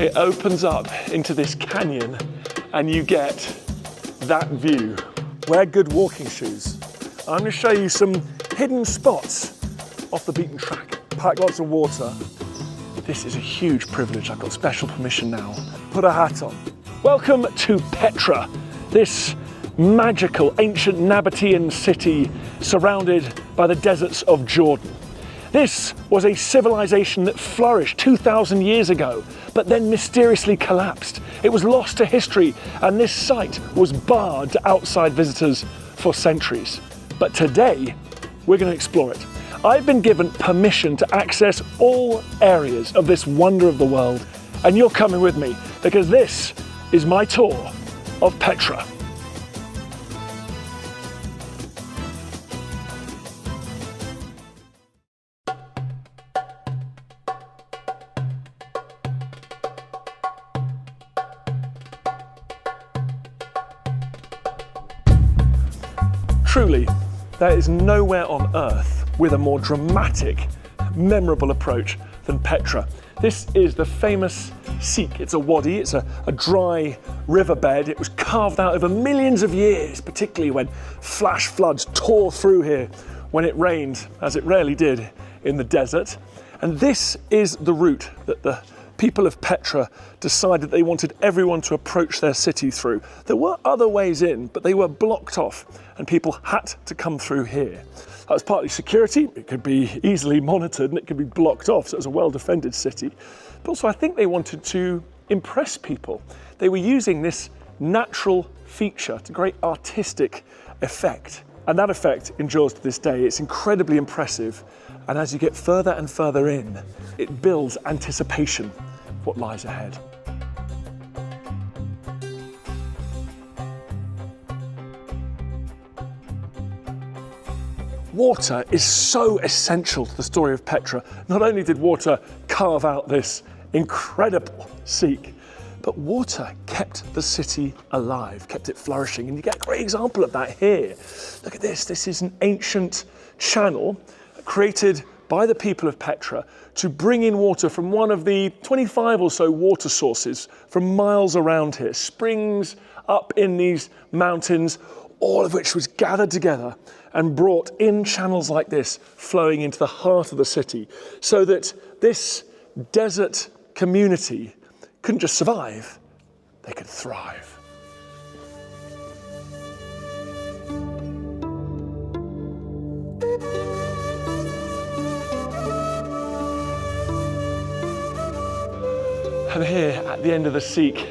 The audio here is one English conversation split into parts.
It opens up into this canyon and you get that view. Wear good walking shoes. I'm going to show you some hidden spots off the beaten track. Pack lots of water. This is a huge privilege. I've got special permission now. Put a hat on. Welcome to Petra, this magical ancient Nabatean city surrounded by the deserts of Jordan. This was a civilization that flourished 2,000 years ago, but then mysteriously collapsed. It was lost to history, and this site was barred to outside visitors for centuries. But today, we're going to explore it. I've been given permission to access all areas of this wonder of the world, and you're coming with me because this is my tour of Petra. Truly, there is nowhere on earth with a more dramatic, memorable approach than Petra. This is the famous Seek. It's a wadi, it's a dry riverbed. It was carved out over millions of years, particularly when flash floods tore through here when it rained, as it rarely did in the desert. And this is the route that the people of Petra decided they wanted everyone to approach their city through. There were other ways in, but they were blocked off and people had to come through here. That was partly security. It could be easily monitored and it could be blocked off, so it was a well-defended city. But also I think they wanted to impress people. They were using this natural feature to great artistic effect. And that effect endures to this day. It's incredibly impressive. And as you get further and further in, it builds anticipation of what lies ahead. Water is so essential to the story of Petra. Not only did water carve out this incredible Seek, but water kept the city alive, kept it flourishing. And you get a great example of that here. Look at this. This is an ancient channel created by the people of Petra to bring in water from one of the 25 or so water sources from miles around here. Springs up in these mountains, all of which was gathered together and brought in channels like this, flowing into the heart of the city, so that this desert community couldn't just survive, they could thrive. And here at the end of the Seek,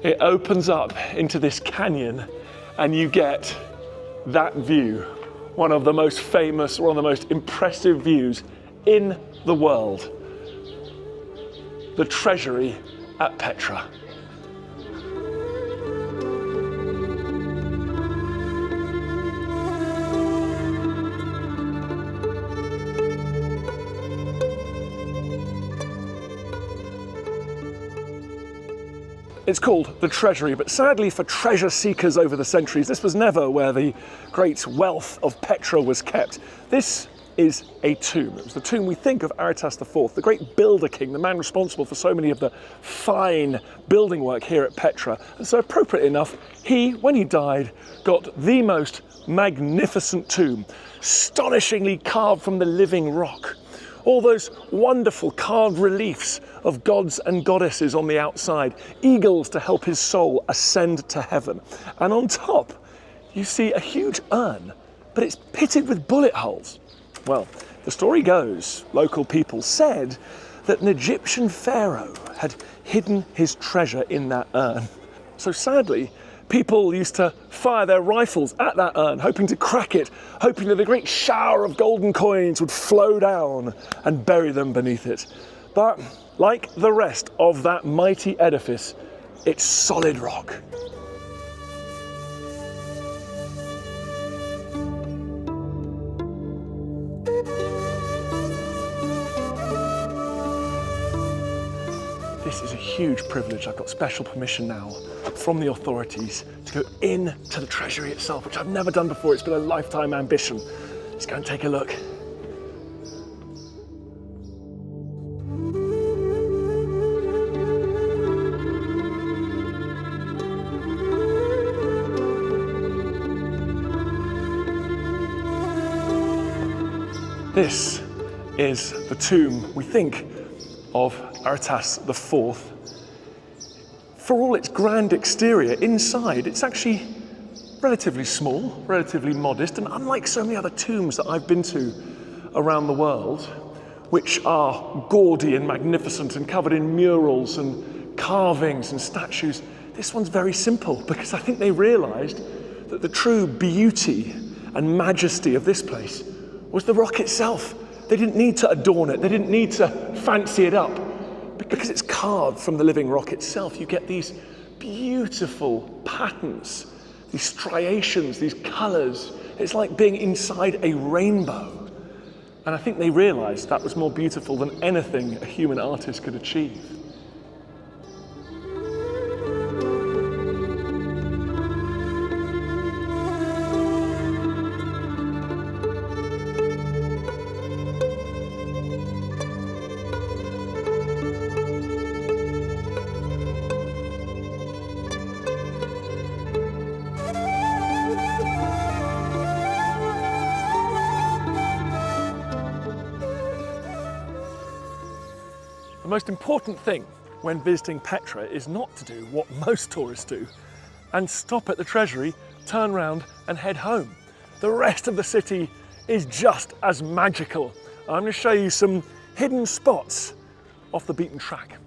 it opens up into this canyon and you get that view, one of the most famous, one of the most impressive views in the world. The treasury at Petra. It's called the Treasury, but sadly for treasure seekers over the centuries, this was never where the great wealth of Petra was kept. This is a tomb. It was the tomb, we think, of Aretas IV, the great builder king, the man responsible for so many of the fine building work here at Petra. And so appropriate enough, he, when he died, got the most magnificent tomb, astonishingly carved from the living rock. All those wonderful carved reliefs of gods and goddesses on the outside, eagles to help his soul ascend to heaven. And on top, you see a huge urn, but it's pitted with bullet holes. Well, the story goes, local people said that an Egyptian pharaoh had hidden his treasure in that urn. So sadly, people used to fire their rifles at that urn, hoping to crack it, hoping that a great shower of golden coins would flow down and bury them beneath it. But like the rest of that mighty edifice, it's solid rock. This is a huge privilege. I've got special permission now from the authorities to go into the treasury itself, which I've never done before. It's been a lifetime ambition. Let's go and take a look. This is the tomb, we think, of Aretas IV. For all its grand exterior, inside it's actually relatively small, relatively modest, and unlike so many other tombs that I've been to around the world, which are gaudy and magnificent and covered in murals and carvings and statues, this one's very simple, because I think they realised that the true beauty and majesty of this place was the rock itself. They didn't need to adorn it, they didn't need to fancy it up. Because it's carved from the living rock itself, you get these beautiful patterns, these striations, these colours. It's like being inside a rainbow. And I think they realised that was more beautiful than anything a human artist could achieve. The most important thing when visiting Petra is not to do what most tourists do and stop at the treasury, turn round and head home. The rest of the city is just as magical. I'm going to show you some hidden spots off the beaten track.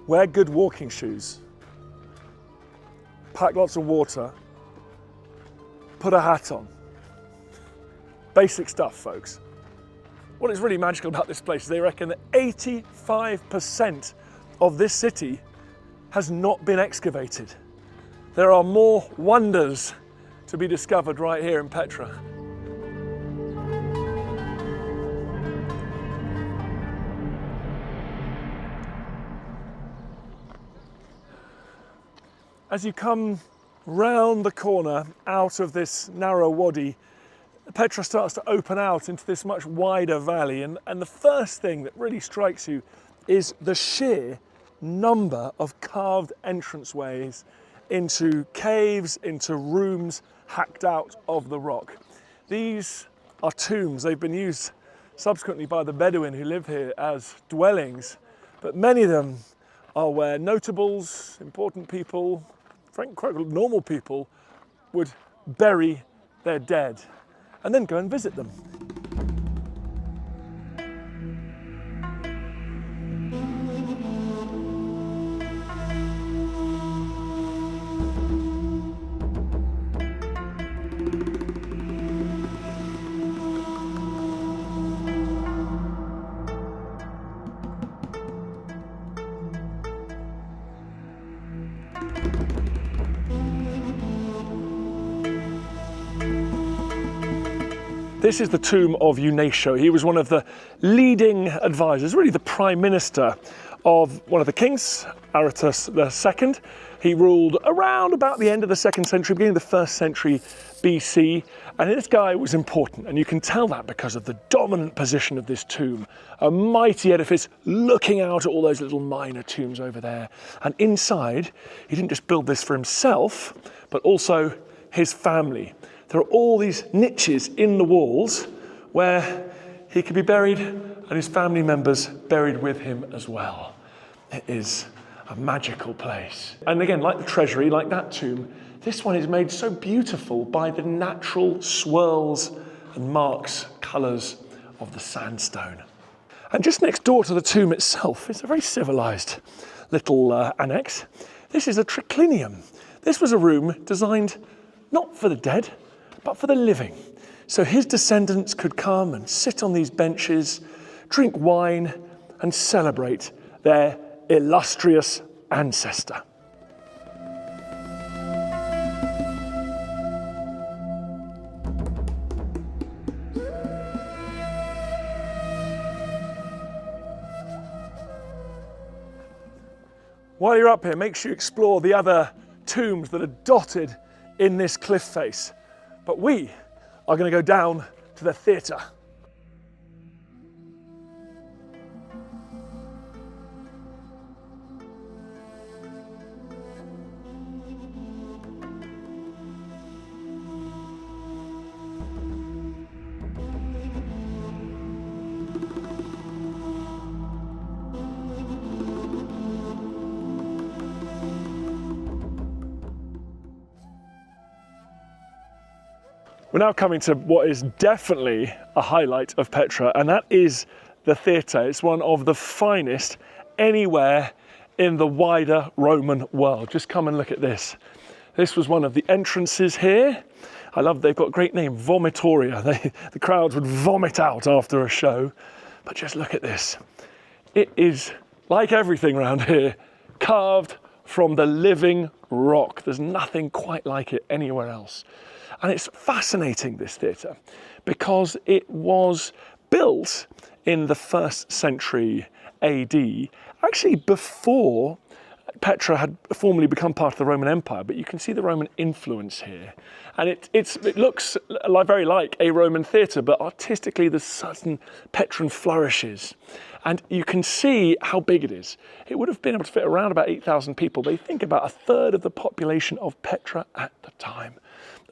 Wear good walking shoes. Pack lots of water, put a hat on. Basic stuff, folks. What is really magical about this place is they reckon that 85% of this city has not been excavated. There are more wonders to be discovered right here in Petra. As you come round the corner out of this narrow wadi, Petra starts to open out into this much wider valley, and the first thing that really strikes you is the sheer number of carved entranceways into caves, into rooms hacked out of the rock. These are tombs. They've been used subsequently by the Bedouin who live here as dwellings, but many of them are where notables, important people, quite normal people would bury their dead and then go and visit them. This is the tomb of Eunacio. He was one of the leading advisors, really the prime minister of one of the kings, Aretas II. He ruled around about the end of the 2nd century, beginning of the 1st century BC. And this guy was important, and you can tell that because of the dominant position of this tomb. A mighty edifice looking out at all those little minor tombs over there. And inside, he didn't just build this for himself, but also his family. There are all these niches in the walls where he could be buried and his family members buried with him as well. It is a magical place. And again, like the treasury, like that tomb, this one is made so beautiful by the natural swirls and marks, colours of the sandstone. And just next door to the tomb itself is a very civilised little annex. This is a triclinium. This was a room designed not for the dead, but for the living. So his descendants could come and sit on these benches, drink wine, and celebrate their illustrious ancestor. While you're up here, make sure you explore the other tombs that are dotted in this cliff face. But we are going to go down to the theatre. We're now coming to what is definitely a highlight of Petra, and that is the theatre. It's one of the finest anywhere in the wider Roman world. Just come and look at this. This was one of the entrances here. I love they've got a great name, Vomitoria. The crowds would vomit out after a show. But just look at this. It is, like everything around here, carved from the living rock. There's nothing quite like it anywhere else. And it's fascinating, this theatre, because it was built in the 1st century AD, actually before Petra had formally become part of the Roman Empire, but you can see the Roman influence here. And it looks very like a Roman theatre, but artistically there's certain Petran flourishes. And you can see how big it is. It would have been able to fit around about 8,000 people. They think about 1/3 of the population of Petra at the time.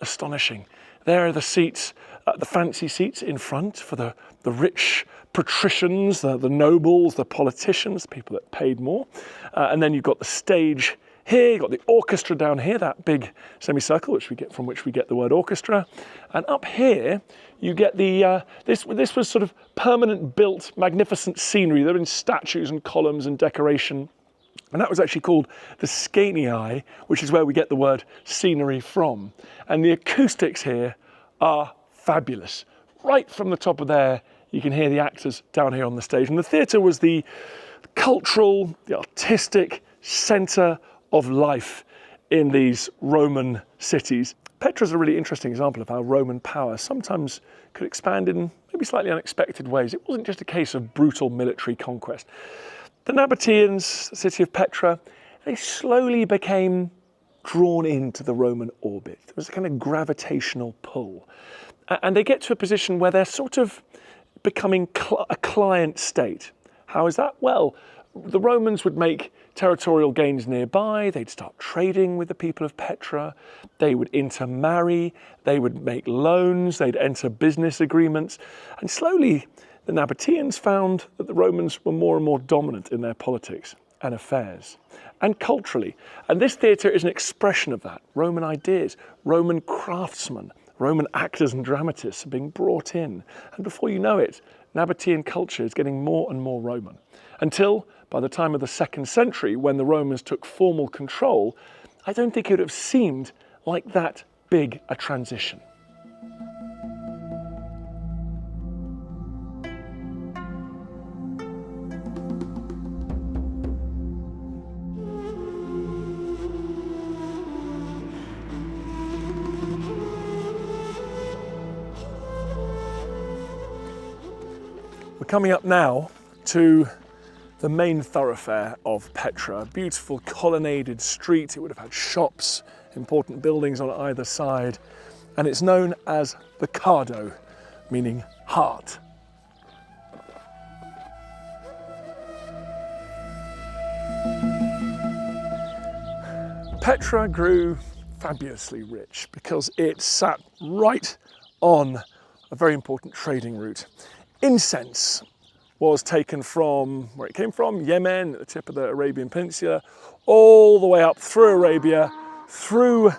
Astonishing. There are the seats, the fancy seats in front for the rich patricians, the nobles, the politicians, people that paid more. And then you've got the stage here, you've got the orchestra down here, that big semicircle from which we get the word orchestra. And up here, you get the, this was sort of permanent built, magnificent scenery. There were statues and columns and decoration. And that was actually called the Scanii, which is where we get the word scenery from. And the acoustics here are fabulous. Right from the top of there, you can hear the actors down here on the stage. And the theatre was the cultural, the artistic centre of life in these Roman cities. Petra's a really interesting example of how Roman power sometimes could expand in maybe slightly unexpected ways. It wasn't just a case of brutal military conquest. The Nabateans, the city of Petra, they slowly became drawn into the Roman orbit. There was a kind of gravitational pull. And they get to a position where they're sort of becoming a client state. How is that? Well, the Romans would make territorial gains nearby, they'd start trading with the people of Petra, they would intermarry, they would make loans, they'd enter business agreements, and slowly the Nabateans found that the Romans were more and more dominant in their politics and affairs, and culturally. And this theatre is an expression of that. Roman ideas, Roman craftsmen, Roman actors and dramatists are being brought in. And before you know it, Nabatean culture is getting more and more Roman. Until, by the time of the 2nd century, when the Romans took formal control, I don't think it would have seemed like that big a transition. We're coming up now to the main thoroughfare of Petra, a beautiful colonnaded street. It would have had shops, important buildings on either side, and it's known as the Cardo, meaning heart. Petra grew fabulously rich because it sat right on a very important trading route. Incense was taken from where it came from, Yemen, at the tip of the Arabian Peninsula, all the way up through Arabia, through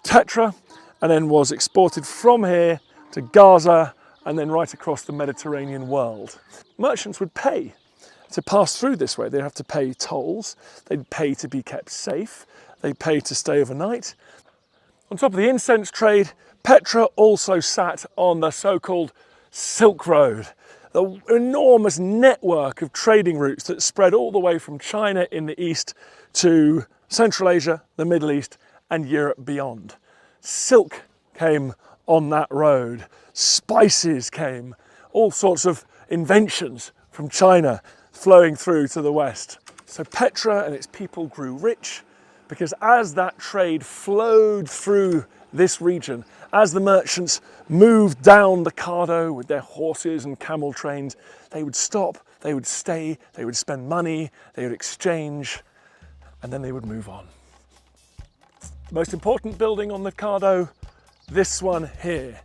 Petra, and then was exported from here to Gaza, and then right across the Mediterranean world. Merchants would pay to pass through this way. They'd have to pay tolls, they'd pay to be kept safe, they'd pay to stay overnight. On top of the incense trade, Petra also sat on the so-called Silk Road, the enormous network of trading routes that spread all the way from China in the east to Central Asia, the Middle East, and Europe beyond. Silk came on that road, spices came, all sorts of inventions from China flowing through to the west. So Petra and its people grew rich because as that trade flowed through this region, as the merchants moved down the Cardo with their horses and camel trains, they would stop, they would stay, they would spend money, they would exchange, and then they would move on. The most important building on the Cardo, this one here,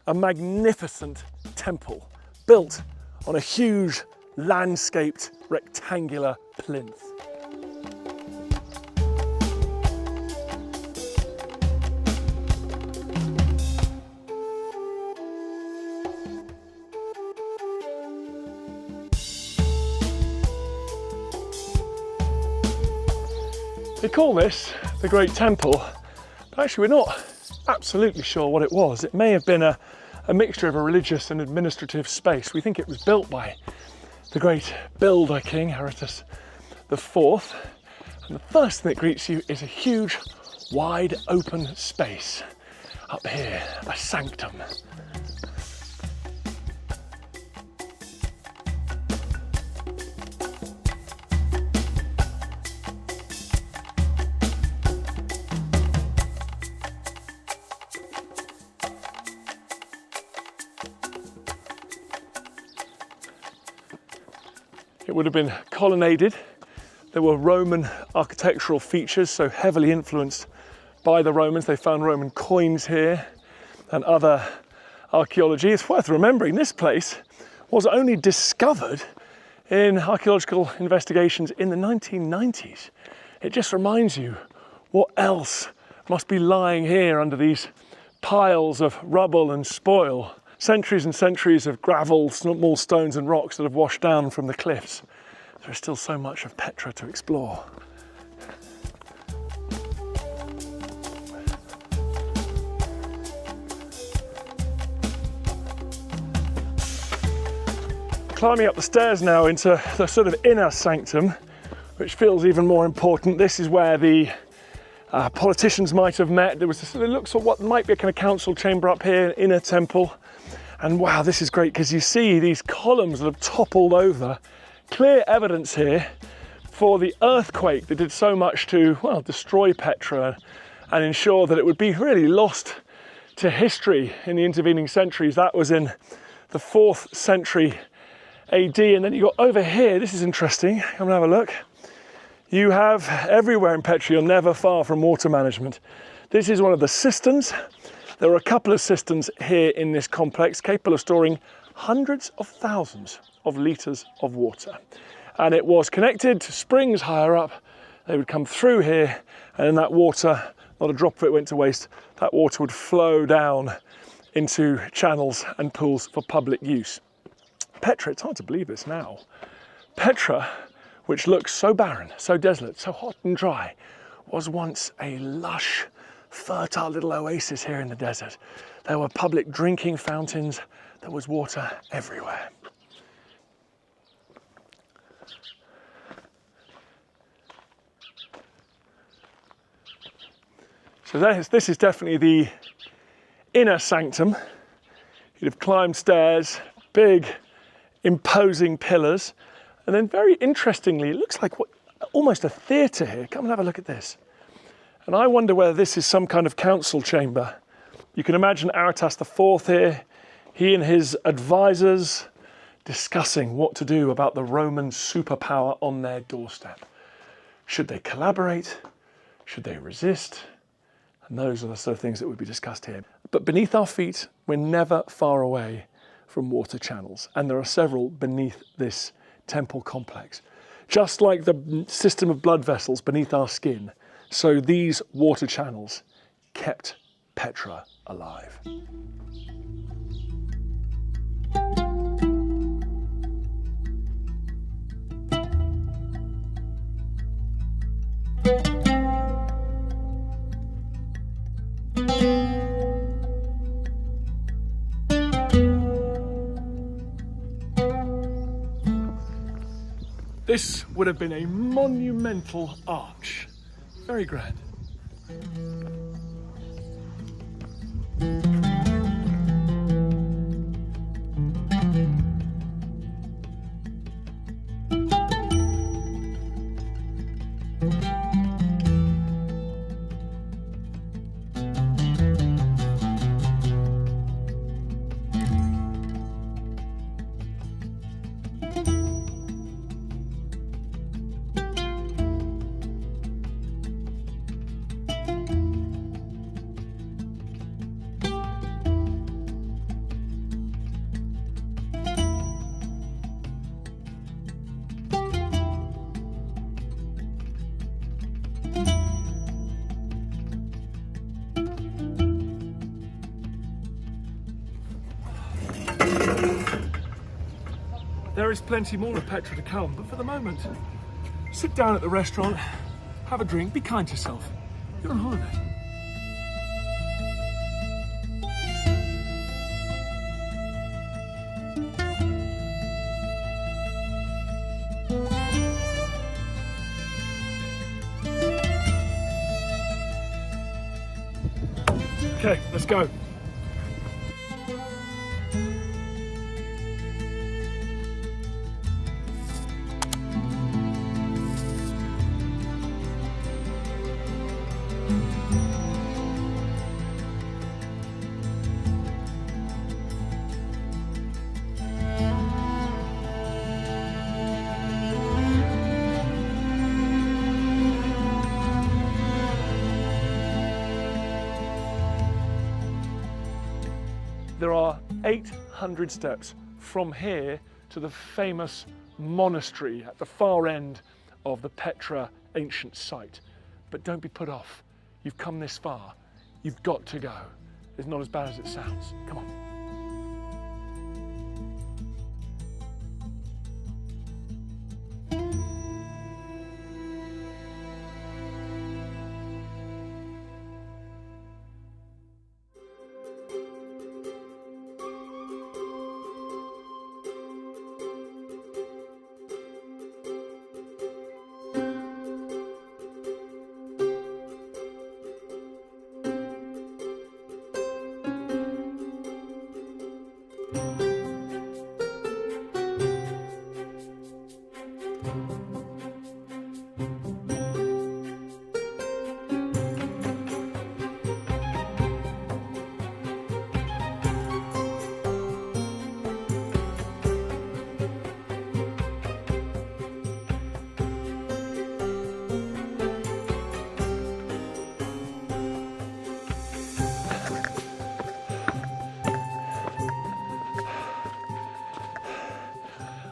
a magnificent temple built on a huge landscaped rectangular plinth. They call this the Great Temple, but actually we're not absolutely sure what it was. It may have been a mixture of a religious and administrative space. We think it was built by the great builder king, Herodotus IV. And the first thing that greets you is a huge, wide open space. Up here, a sanctum. It would have been colonnaded. There were Roman architectural features, so heavily influenced by the Romans. They found Roman coins here and other archaeology. It's worth remembering this place was only discovered in archaeological investigations in the 1990s. It just reminds you what else must be lying here under these piles of rubble and spoil. Centuries and centuries of gravel, small stones and rocks that have washed down from the cliffs. There is still so much of Petra to explore. Climbing up the stairs now into the sort of inner sanctum, which feels even more important. This is where the politicians might have met. There was this, it looks like what might be a kind of council chamber up here, inner temple. And wow, this is great because you see these columns that have toppled over. Clear evidence here for the earthquake that did so much to, well, destroy Petra and ensure that it would be really lost to history in the intervening centuries. That was in the 4th century AD. And then you got over here, this is interesting, come and have a look. You have everywhere in Petra, you're never far from water management. This is one of the cisterns. There are a couple of cisterns here in this complex capable of storing hundreds of thousands of litres of water. And it was connected to springs higher up. They would come through here, and then that water, not a drop of it went to waste, that water would flow down into channels and pools for public use. Petra, it's hard to believe this now. Petra, which looks so barren, so desolate, so hot and dry, was once a lush, fertile little oasis here in the desert. There were public drinking fountains. There was water everywhere. So this is definitely the inner sanctum. You'd have climbed stairs, big, imposing pillars, and then very interestingly, it looks like almost a theatre here. Come and have a look at this. And I wonder whether this is some kind of council chamber. You can imagine Herodotus IV here, he and his advisors discussing what to do about the Roman superpower on their doorstep. Should they collaborate? Should they resist? And those are the sort of things that would be discussed here. But beneath our feet, we're never far away from water channels. And there are several beneath this temple complex. Just like the system of blood vessels beneath our skin, so these water channels kept Petra alive. This would have been a monumental arch. Very grand. There is plenty more of Petra to come, but for the moment, sit down at the restaurant, have a drink, be kind to yourself. You're on holiday. Okay, let's go. There are 800 steps from here to the famous monastery at the far end of the Petra ancient site. But don't be put off. You've come this far. You've got to go. It's not as bad as it sounds. Come on.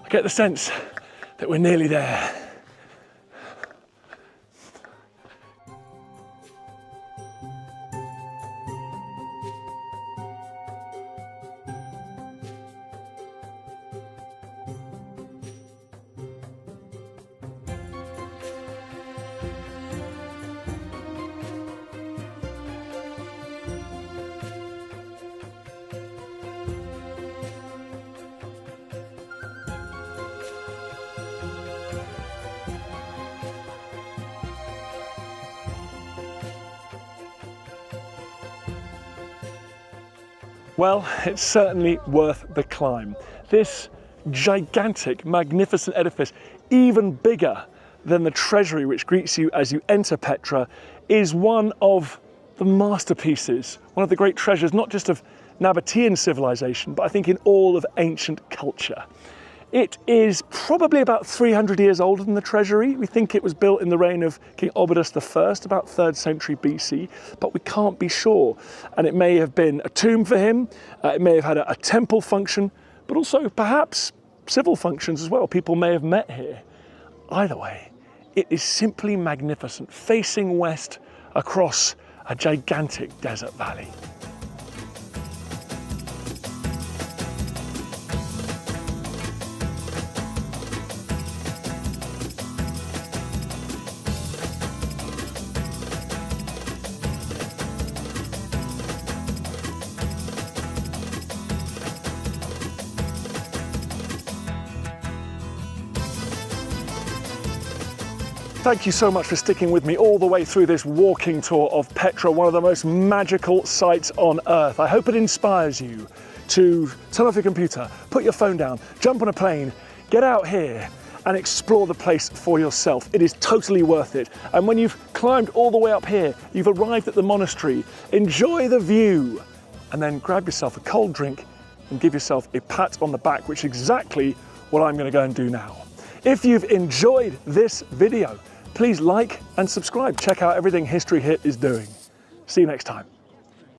I get the sense that we're nearly there. Well, it's certainly worth the climb. This gigantic, magnificent edifice, even bigger than the treasury which greets you as you enter Petra, is one of the masterpieces, one of the great treasures, not just of Nabatean civilization, but I think in all of ancient culture. It is probably about 300 years older than the treasury. We think it was built in the reign of King Obodas I, about 3rd century BC, but we can't be sure. And it may have been a tomb for him, it may have had a temple function, but also perhaps civil functions as well. People may have met here. Either way, it is simply magnificent, facing west across a gigantic desert valley. Thank you so much for sticking with me all the way through this walking tour of Petra, one of the most magical sites on Earth. I hope it inspires you to turn off your computer, put your phone down, jump on a plane, get out here and explore the place for yourself. It is totally worth it. And when you've climbed all the way up here, you've arrived at the monastery, enjoy the view, and then grab yourself a cold drink and give yourself a pat on the back, which is exactly what I'm going to go and do now. If you've enjoyed this video, please like and subscribe. Check out everything History Hit is doing. See you next time.